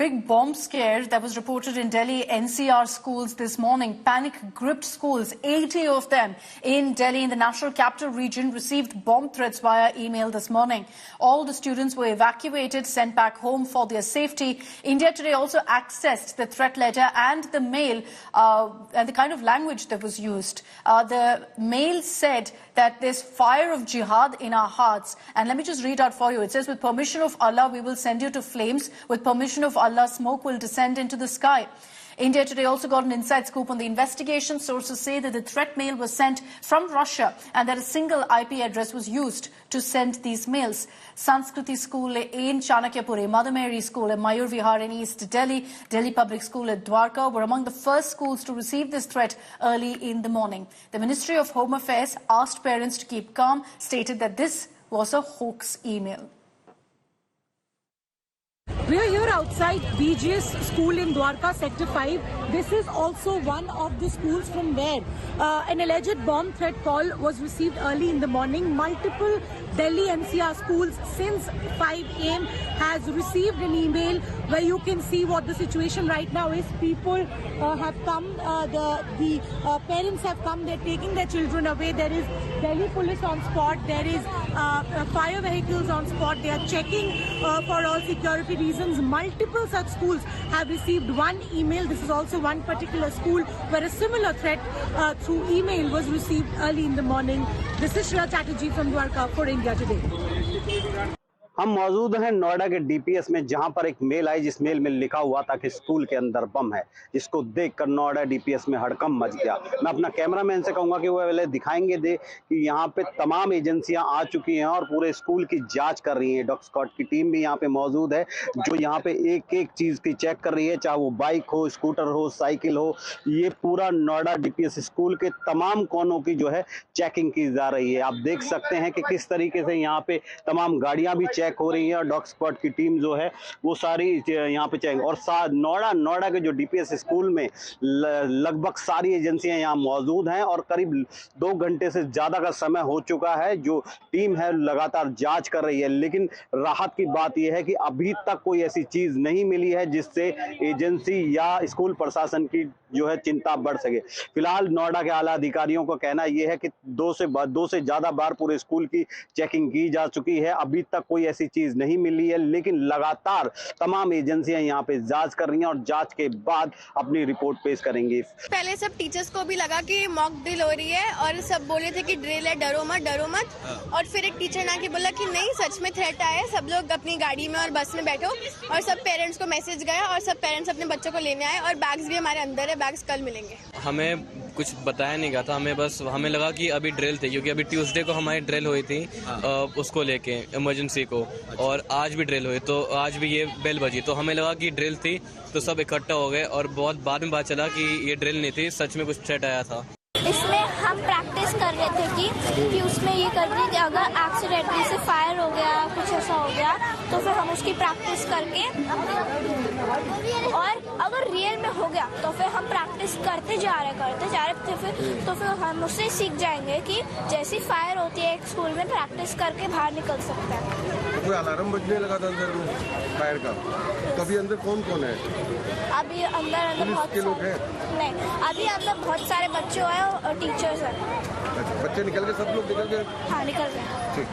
big bomb scare that was reported in Delhi NCR schools this morning. Panic-gripped schools, 80 of them in Delhi, in the national capital region, received bomb threats via email this morning. All the students were evacuated, sent back home for their safety. India Today also accessed the threat letter and the mail and the kind of language that was used. The mail said that there's fire of jihad in our hearts. And let me just read out for you. It says, with permission of Allah, we will send you to flames. With permission of Allah, smoke will descend into the sky. India Today also got an inside scoop on the investigation. Sources say that the threat mail was sent from Russia and that a single IP address was used to send these mails. Sanskriti School in Chanakyapur, Mother Mary School in Mayur Vihar in East Delhi, Delhi Public School at Dwarka were among the first schools to receive this threat early in the morning. The Ministry of Home Affairs asked parents to keep calm, stated that this was a hoax email. We are here outside BGS School in Dwarka, Sector 5. This is also one of the schools from where an alleged bomb threat call was received early in the morning. Multiple Delhi NCR schools since 5 a.m. has received an email where you can see what the situation right now is. People have come, the parents have come, they're taking their children away. There is Delhi police on spot, there is fire vehicles on spot. They are checking for all security reasons. Multiple such schools have received one email. This is also one particular school where a similar threat through email was received early in the morning. This is Shreya Chatterjee from Dwarka for India Today. हम मौजूद हैं नोएडा के DPS में, जहां पर एक mail आई जिस mail में लिखा हुआ था कि स्कूल के अंदर बम है, जिसको देखकर नोएडा डीपीएस में हड़कंप मच गया। मैं अपना कैमरामैन से कहूंगा कि वो पहले दिखाएंगे कि यहां पे तमाम एजेंसियां आ चुकी हैं और पूरे स्कूल की जांच कर रही हैं। डॉग स्क्वाड की टीम भी यहां पे मौजूद है जो यहां पे एक एक चीज की चेक कर रही है, चाहे वो बाइक हो, स्कूटर हो, साइकिल हो। ये पूरा नोएडा डीपीएस स्कूल के तमाम कोनों की जो है चेकिंग की जा रही है। आप देख सकते हैं कि किस तरीके से यहाँ पे तमाम गाड़ियां भी चेक हो रही है और डॉग स्क्वाड की टीम जो है वो सारी यहाँ पे चेक। और नोएडा के जो डीपीएस स्कूल में लगभग सारी एजेंसियां यहाँ मौजूद हैं और करीब 2 घंटे से ज्यादा का समय हो चुका है। जो टीम है लगातार जांच कर रही है, लेकिन राहत की बात यह है कि अभी तक कोई ऐसी चीज नहीं मिली है जिससे एजेंसी या स्कूल प्रशासन की जो है चिंता बढ़ सके। फिलहाल नोएडा के आला अधिकारियों का कहना यह है कि 2 से ज्यादा बार पूरे स्कूल की चेकिंग की जा चुकी है। अभी तक कोई ऐसी चीज नहीं मिली है, लेकिन लगातार तमाम एजेंसियां यहाँ पे जांच कर रही हैं और जांच के बाद अपनी रिपोर्ट पेश करेंगी। पहले सब टीचर्स को भी लगा कि मॉक ड्रिल हो रही है और सब बोले थे कि ड्रिल है, डरो मत। और फिर एक टीचर ने आके बोला कि नहीं, सच में थ्रेट आया है, सब लोग अपनी गाड़ी में और बस में बैठो। और सब पेरेंट्स को मैसेज गया और सब पेरेंट्स अपने बच्चों को लेने आए और बैग्स भी हमारे अंदर है, बैग्स कल मिलेंगे। हमें कुछ बताया नहीं गया था, हमें लगा कि अभी ड्रिल थी, क्योंकि अभी ट्यूसडे को हमारी ड्रिल हुई थी उसको लेके इमरजेंसी को, और आज भी ड्रिल हुई, तो आज भी ये बेल बजी, तो हमें लगा कि ड्रिल थी, तो सब इकट्ठा हो गए और बहुत बाद में पता चला कि ये ड्रिल नहीं थी, सच में कुछ थ्रेट आया था। इसमें हम प्रैक्टिस कर रहे थे कि उसमें ये कर रहे थे कि अगर एक्सीडेंटली से फायर हो गया, कुछ ऐसा हो गया, तो फिर हम उसकी प्रैक्टिस करके, और अगर रियल में हो गया तो फिर हम प्रैक्टिस करते जा रहे तो फिर हम उससे सीख जाएंगे कि जैसी फायर होती है एक स्कूल में, प्रैक्टिस करके बाहर निकल सकते हैं। कोई अलार्म बजने लगा था अंदर में फायर का? कभी अंदर कौन है? अभी अंदर बहुत लोग हैं? नहीं, अभी अंदर बहुत सारे बच्चे हैं और टीचर्स हैं। अच्छा, बच्चे निकल गए? सब लोग निकल गए? हाँ, निकल गए। ठीक।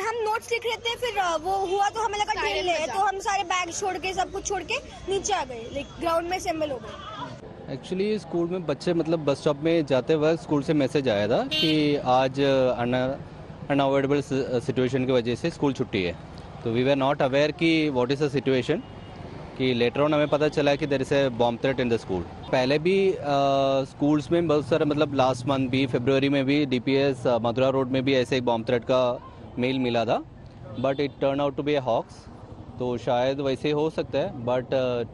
हम नोट्स लिख रहे थे, फिर वो हुआ तो हमें लगा ड्रिल है, तो हम सारे बैग छोड़ के सब कुछ छोड़ के नीचे आ गए, ग्राउंड में असेंबल हो गए। एक्चुअली स्कूल में बच्चे बस स्टॉप में जाते वक्त स्कूल से मैसेज आया था कि आज अनअवॉइडेबल सिचुएशन की वजह से स्कूल छुट्टी है, तो वी वर नॉट अवेयर कि व्हाट इज़ द सिचुएशन, कि लेटर ऑन हमें पता चला कि there is a bomb threat in the school. पहले भी स्कूल्स में बहुत सारे लास्ट मंथ भी फरवरी में भी डीपीएस मथुरा रोड में भी ऐसे एक बॉम्ब थ्रेट का मेल मिला था, but it turn out to be a hoax, तो शायद वैसे हो सकता है, but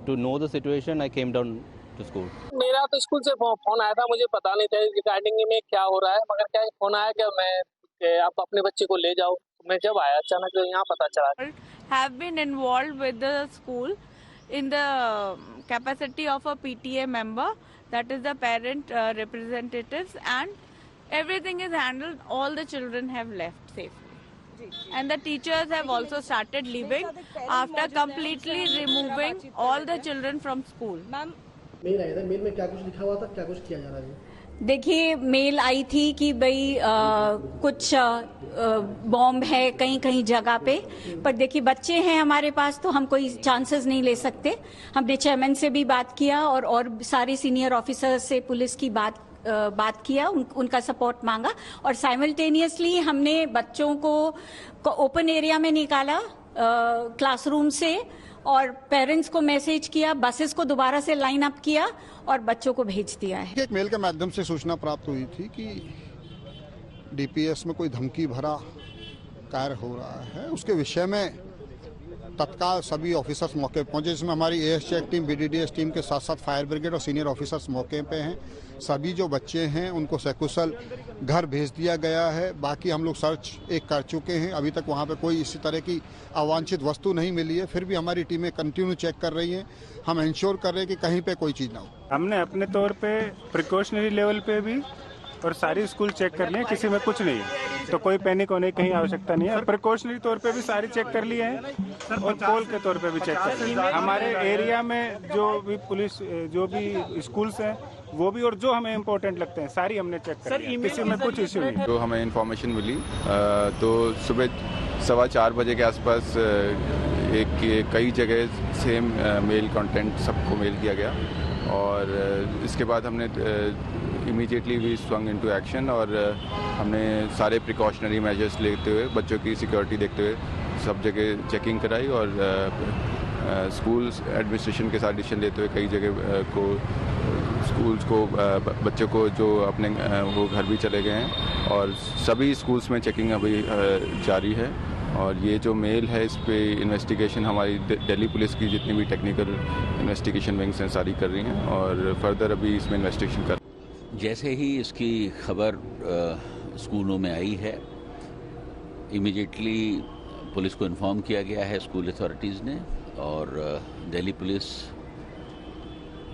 to know the situation I came down to school. मेरा तो स्कूल से फोन आया था, मुझे पता नहीं था रिगार्डिंग में क्या हो रहा है, मगर क्या फोन आया कि आप अपने बच्चे को ले जाओ। मैं जब आया अचानक तो यहाँ पता चला। Have been involved with the school in the capacity of a PTA member, that is the parent representatives, and everything is handled. All the children have left safely. and the teachers have also started leaving after completely removing all the children from school. Mail आया था, mail में क्या कुछ लिखा हुआ था, क्या कुछ किया जा रहा है? देखिए, मेल आई थी कि भाई कुछ बॉम्ब है कहीं कहीं जगह पे, पर देखिए बच्चे हैं हमारे पास तो हम कोई चांसेस नहीं ले सकते। हमने चेयरमैन से भी बात किया और सारे सीनियर ऑफिसर से पुलिस की बात किया, उनका सपोर्ट मांगा और साइमल्टेनियसली हमने बच्चों को ओपन एरिया में निकाला क्लासरूम से और पेरेंट्स को मैसेज किया, बसेस को दोबारा से लाइन अप किया और बच्चों को भेज दिया है। एक मेल के माध्यम से सूचना प्राप्त हुई थी कि डीपीएस में कोई धमकी भरा कार्य हो रहा है। उसके विषय में तत्काल सभी ऑफिसर्स मौके पर पहुंचे, जिसमें हमारी AS check team, BDDS team के साथ साथ फायर ब्रिगेड और सीनियर ऑफिसर्स मौके पे हैं। सभी जो बच्चे हैं उनको सकुशल घर भेज दिया गया है। बाकी हम लोग सर्च एक कर चुके हैं, अभी तक वहाँ पे कोई इसी तरह की अवांछित वस्तु नहीं मिली है। फिर भी हमारी टीमें कंटिन्यू चेक कर रही हैं। हम इंश्योर कर रहे हैं कि कहीं पे कोई चीज़ ना हो। हमने अपने तौर पे प्रिकॉशनरी लेवल पे भी और सारी स्कूल चेक कर लिए, किसी में कुछ नहीं है, तो कोई पैनिक होने की कहीं आवश्यकता नहीं है। प्रिकॉशनरी तौर पे भी सारी चेक कर लिए हैं और पोल के तौर पे भी चेक कर लिए हैं। हमारे एरिया में जो भी पुलिस, जो भी स्कूल्स हैं वो भी, और जो हमें इम्पोर्टेंट लगते हैं सारी हमने चेक कर लिया, किसी में कुछ इश्यू नहीं। जो हमें इन्फॉर्मेशन मिली तो सुबह 4:15 बजे के आसपास कई जगह सेम मेल कंटेंट सबको मेल किया गया और इसके बाद हमने immediately we swung into action और हमने सारे प्रिकॉशनरी मेजर्स लेते हुए, बच्चों की सिक्योरिटी देखते हुए सब जगह चेकिंग कराई और स्कूल्स एडमिनिस्ट्रेशन के साथ डिसीजन लेते हुए कई जगह को स्कूल्स को बच्चों को जो अपने वो घर भी चले गए हैं और सभी स्कूल्स में चेकिंग अभी जारी है। और ये जो मेल है इस पे इन्वेस्टिगेशन हमारी दिल्ली पुलिस की जितनी भी टेक्निकल इन्वेस्टिगेशन विंग्स हैं सारी कर रही हैं और फर्दर अभी इसमें इन्वेस्टिगेशन कर। जैसे ही इसकी खबर स्कूलों में आई है, इमीडिएटली पुलिस को इन्फॉर्म किया गया है स्कूल अथॉरिटीज़ ने और दिल्ली पुलिस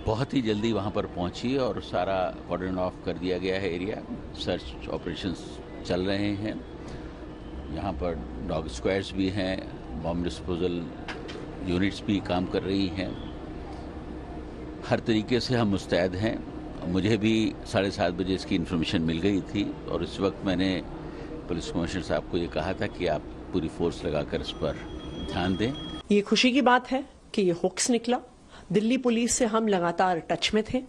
बहुत ही जल्दी वहाँ पर पहुँची और सारा कॉर्डन ऑफ कर दिया गया है एरिया। सर्च ऑपरेशंस चल रहे हैं, यहाँ पर डॉग स्क्वाड्स भी हैं, बॉम्ब डिस्पोजल यूनिट्स भी काम कर रही हैं। हर तरीके से हम मुस्तैद हैं। मुझे भी 7:30 बजे इसकी इन्फॉर्मेशन मिल गई थी और इस वक्त मैंने पुलिस कमिश्नर साहब को ये कहा था कि आप पूरी फोर्स लगाकर इस पर ध्यान दें। ये खुशी की बात है कि ये होक्स निकला। दिल्ली पुलिस से हम लगातार टच में थे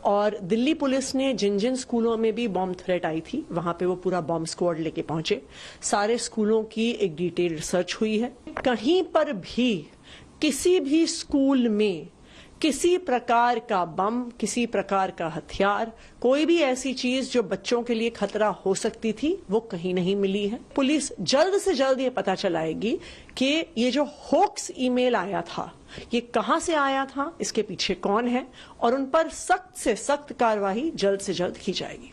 और दिल्ली पुलिस ने जिन जिन स्कूलों में भी बॉम्ब थ्रेट आई थी वहां पे वो पूरा बॉम्ब स्क्वाड लेके पहुंचे। सारे स्कूलों की एक डिटेल रिसर्च हुई है। कहीं पर भी किसी भी स्कूल में किसी प्रकार का बम, किसी प्रकार का हथियार, कोई भी ऐसी चीज जो बच्चों के लिए खतरा हो सकती थी वो कहीं नहीं मिली है। पुलिस जल्द से जल्द ये पता चलाएगी कि ये जो होक्स ईमेल आया था ये कहां से आया था, इसके पीछे कौन है और उन पर सख्त से सख्त कार्रवाई जल्द से जल्द की जाएगी।